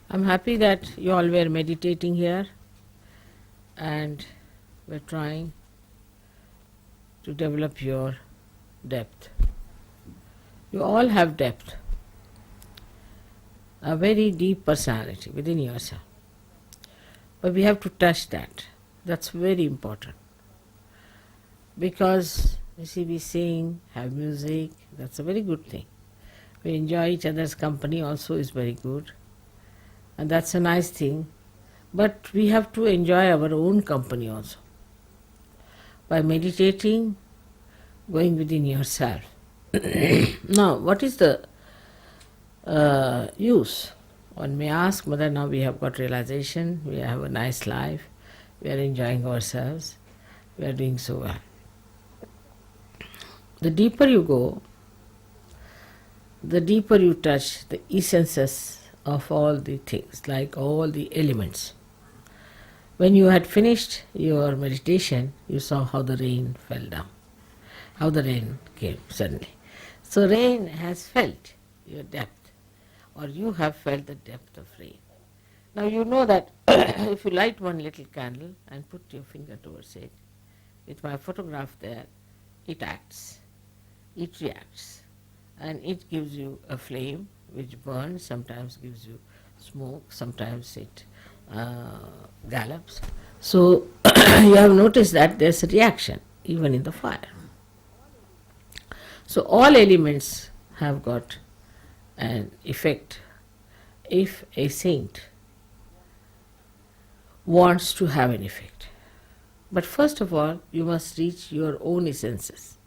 I'm happy that you all were meditating here and were trying to develop your depth. You all have depth, a very deep personality within yourself. But we have to touch that. That's very important. Because, you see, we sing, have music, that's a very good thing. We enjoy each other's company also is very good. And that's a nice thing. But we have to enjoy our own company also. By meditating, going within yourself. Now, what is the use? One may ask, Mother, now we have got realization, we have a nice life, we are enjoying ourselves, we are doing so well. The deeper you go, the deeper you touch the essences of all the things, like all the elements. When you had finished your meditation, you saw how the rain fell down, how the rain came suddenly. So rain has felt your depth, or you have felt the depth of rain. Now you know that if you light one little candle and put your finger towards it, with my photograph there, it acts, it reacts, and it gives you a flame which burns, sometimes gives you smoke, sometimes it gallops. So you have noticed that there's a reaction even in the fire. So all elements have got an effect. If a saint wants to have an effect. But first of all, you must reach your own essences.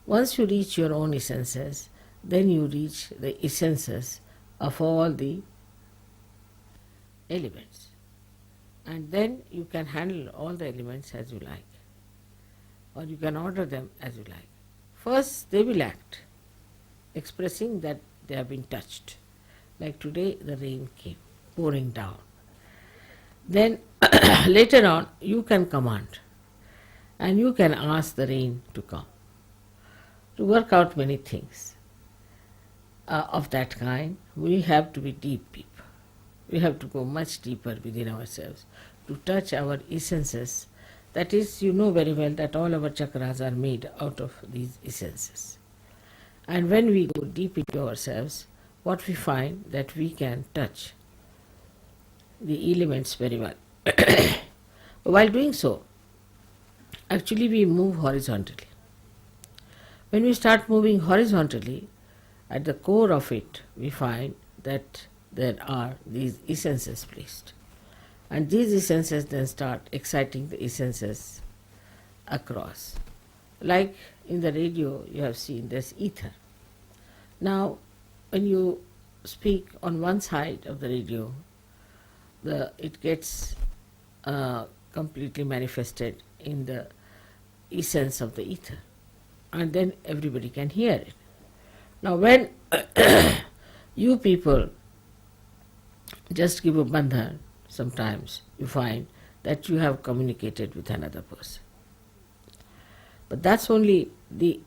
Once you reach your own essences, then you reach the essences of all the elements. And then you can handle all the elements as you like, or you can order them as you like. First, they will act, expressing that they have been touched. Like today, the rain came pouring down. Then later on, you can command, and you can ask the rain to come, to work out many things of that kind. We have to be deep people. We have to go much deeper within ourselves to touch our essences. That is, you know very well that all our chakras are made out of these essences. And when we go deep into ourselves, what we find that we can touch the elements very well. While doing so, actually we move horizontally. When we start moving horizontally, at the core of it, we find that there are these essences placed. And these essences then start exciting the essences across. Like in the radio, you have seen there's ether. Now, when you speak on one side of the radio, it gets completely manifested in the essence of the ether, and then everybody can hear it. Now when you people just give a bandhan, sometimes you find that you have communicated with another person. But that's only the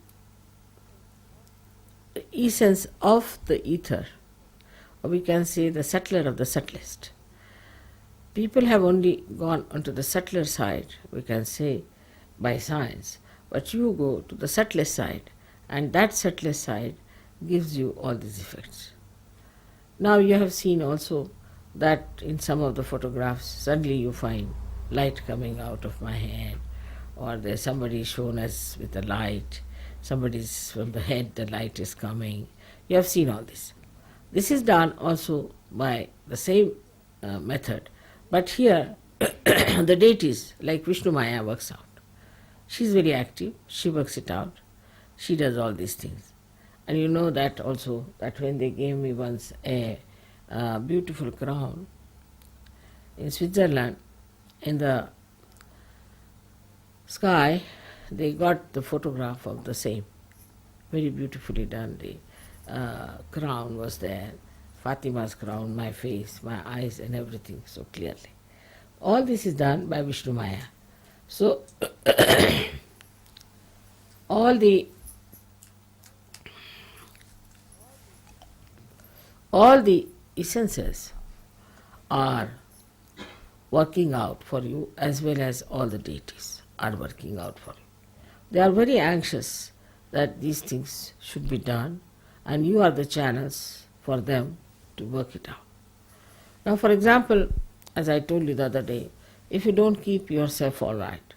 essence of the ether, or we can say the subtler of the subtlest. People have only gone onto the subtler side, we can say, by science, but you go to the subtlest side, and that subtlest side gives you all these effects. Now you have seen also that in some of the photographs, suddenly you find light coming out of my head, or there's somebody shown us with a light, somebody's from the head, the light is coming. You have seen all this. This is done also by the same method. But here, the deities, like Vishnu Maya, works out. She's very active, she works it out, she does all these things. And you know that also, that when they gave me once a beautiful crown in Switzerland, in the sky, they got the photograph of the same. Very beautifully done. The crown was there. Fatima's crown, my face, my eyes and everything so clearly. All this is done by Vishnu Maya. So, all the essences are working out for you, as well as all the deities are working out for you. They are very anxious that these things should be done, and you are the channels for them to work it out. Now, for example, as I told you the other day, if you don't keep yourself all right,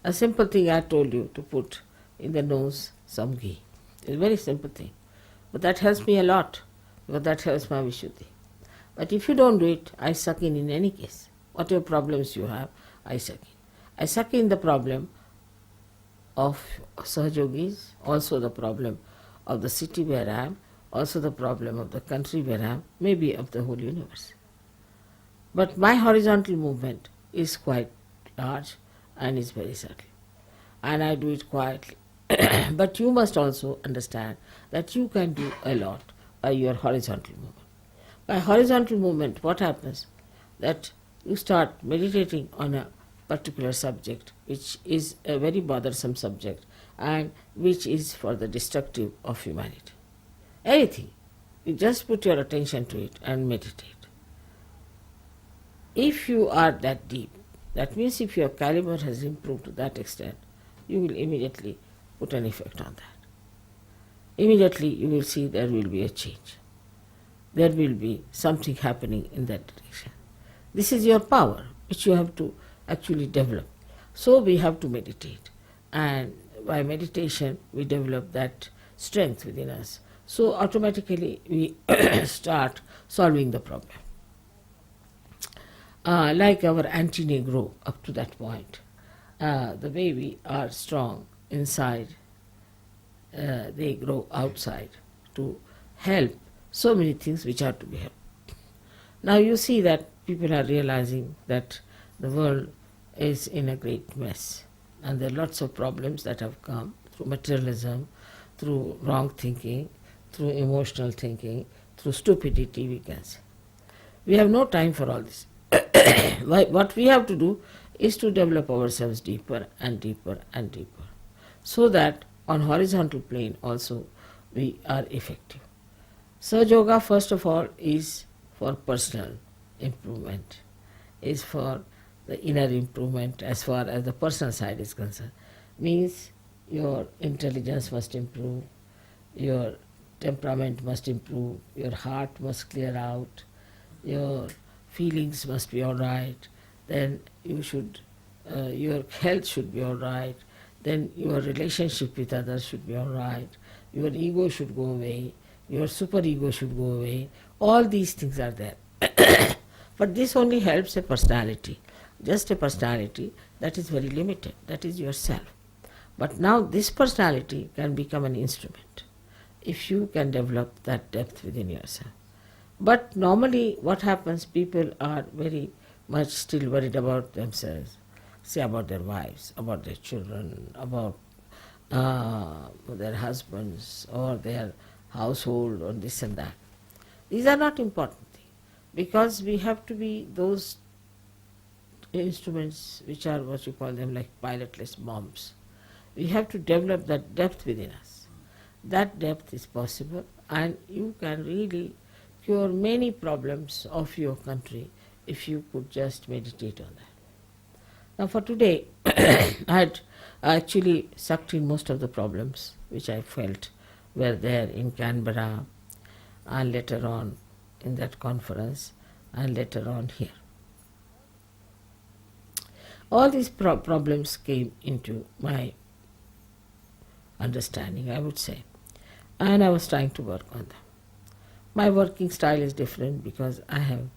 a simple thing I told you to put in the nose some ghee. It's a very simple thing. But that helps me a lot, because that helps my Vishuddhi. But if you don't do it, I suck in any case. Whatever problems you have, I suck in. I suck in the problem of Sahajogis, also the problem of the city where I am, also the problem of the country where I am, maybe of the whole universe. But my horizontal movement is quite large and is very subtle. And I do it quietly. But you must also understand that you can do a lot by your horizontal movement. By horizontal movement, what happens? That you start meditating on a particular subject, which is a very bothersome subject and which is for the destructive of humanity. Anything. You just put your attention to it and meditate. If you are that deep, that means if your caliber has improved to that extent, you will immediately put an effect on that. Immediately you will see there will be a change. There will be something happening in that direction. This is your power, which you have to actually develop. So we have to meditate. And by meditation, we develop that strength within us. So automatically we start solving the problem. Like our antennae grow up to that point. The way we are strong inside, they grow outside to help so many things which are to be helped. Now you see that people are realizing that the world is in a great mess, and there are lots of problems that have come through materialism, through wrong thinking, through emotional thinking, through stupidity, we can say. We have no time for all this. What we have to do is to develop ourselves deeper and deeper and deeper, so that on horizontal plane also we are effective. Sahaja Yoga, first of all, is for personal improvement, is for the inner improvement as far as the personal side is concerned. Means your intelligence must improve, your temperament must improve, your heart must clear out, your feelings must be all right, then you should, your health should be all right, then your relationship with others should be all right, your ego should go away, your superego should go away. All these things are there. But this only helps a personality, just a personality that is very limited, that is yourself. But now this personality can become an instrument if you can develop that depth within yourself. But normally what happens, people are very much still worried about themselves, say about their wives, about their children, about their husbands or their household or this and that. These are not important things, because we have to be those instruments which are what you call them like pilotless bombs. We have to develop that depth within us. That depth is possible, and you can really cure many problems of your country if you could just meditate on that. Now for today, I had actually sucked in most of the problems which I felt were there in Canberra, and later on in that conference, and later on here. All these problems came into my understanding, I would say, and I was trying to work on them. My working style is different because I have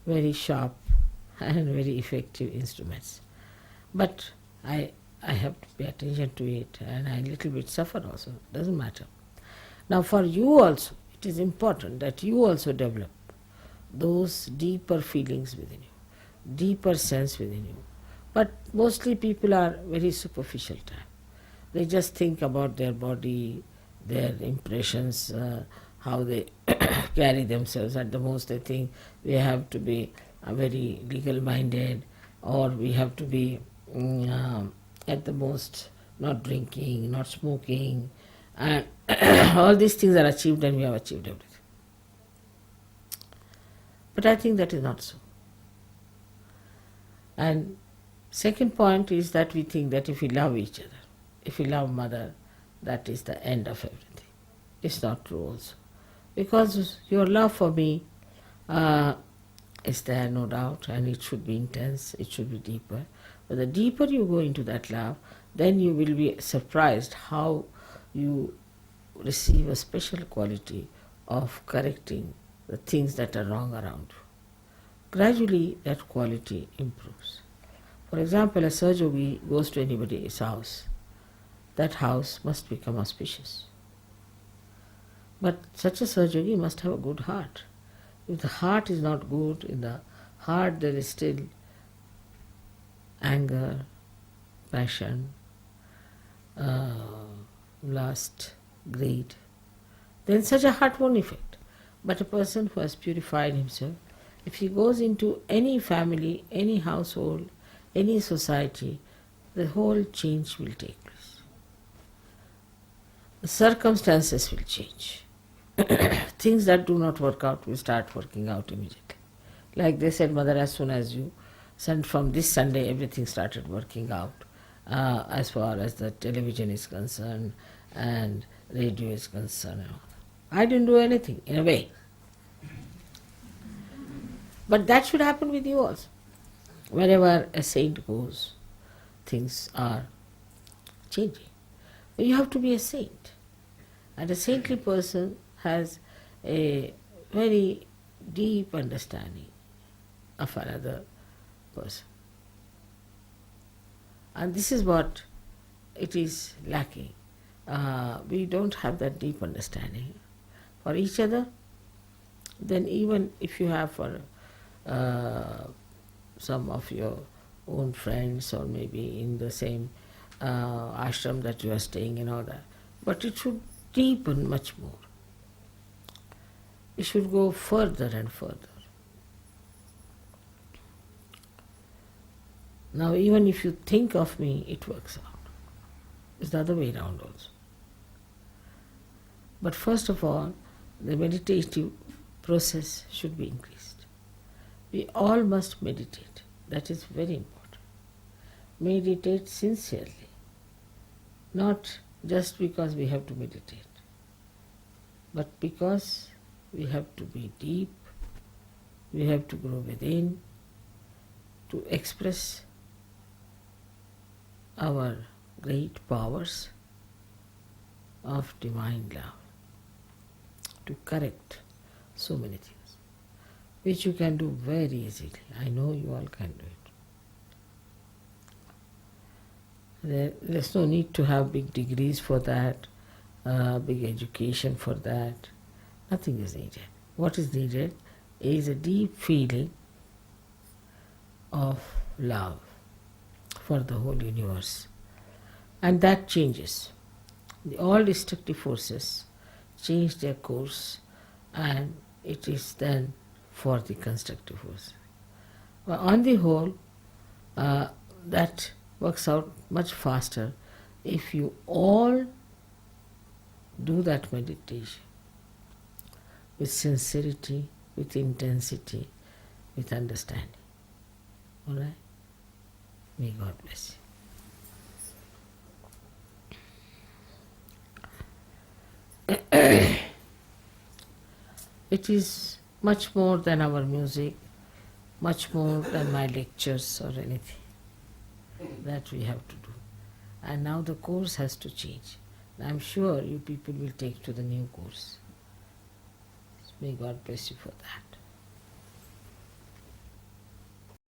very sharp and very effective instruments. But I have to pay attention to it, and I little bit suffer also, doesn't matter. Now for you also, it is important that you also develop those deeper feelings within you, deeper sense within you. But mostly people are very superficial type. They just think about their body, their impressions, how they carry themselves. At the most they think we have to be very legal minded, or we have to be at the most not drinking, not smoking, and all these things are achieved and we have achieved everything. But I think that is not so. And second point is that we think that if we love each other, if we love mother, that is the end of everything. It's not true also. Because your love for me uh, is there, no doubt, and it should be intense, it should be deeper. But the deeper you go into that love, then you will be surprised how you receive a special quality of correcting the things that are wrong around you. Gradually that quality improves. For example, a Sahaja goes to anybody's house, that house must become auspicious. But such a Sahaja must have a good heart. If the heart is not good, in the heart there is still anger, passion, lust, greed, then such a heart won't affect. But a person who has purified himself, if he goes into any family, any household, any society, the whole change will take place. The circumstances will change. Things that do not work out will start working out immediately. Like they said, mother, as soon as you sent from this Sunday, everything started working out as far as the television is concerned and radio is concerned. I didn't do anything, in a way. But that should happen with you also. Wherever a saint goes, things are changing. But you have to be a saint. And a saintly person has a very deep understanding of another person. And this is what it is lacking. We don't have that deep understanding for each other. Then even if you have for some of your own friends or maybe in the same ashram that you are staying and all that, but it should deepen much more. It should go further and further. Now even if you think of me, it works out. It's the other way around also. But first of all, the meditative process should be increased. We all must meditate. That is very important. Meditate sincerely. Not just because we have to meditate, but because we have to be deep, we have to grow within, to express our great powers of divine love, to correct so many things, which you can do very easily. I know you all can do it. There's no need to have big degrees for that, big education for that. Nothing is needed. What is needed is a deep feeling of love for the whole universe. And that changes. All destructive forces change their course, and it is then for the constructive force. But on the whole, that works out much faster if you all do that meditation with sincerity, with intensity, with understanding. All right? May God bless you. It is much more than our music, much more than my lectures or anything that we have to do. And now the course has to change. And I'm sure you people will take to the new course. May God bless you for that.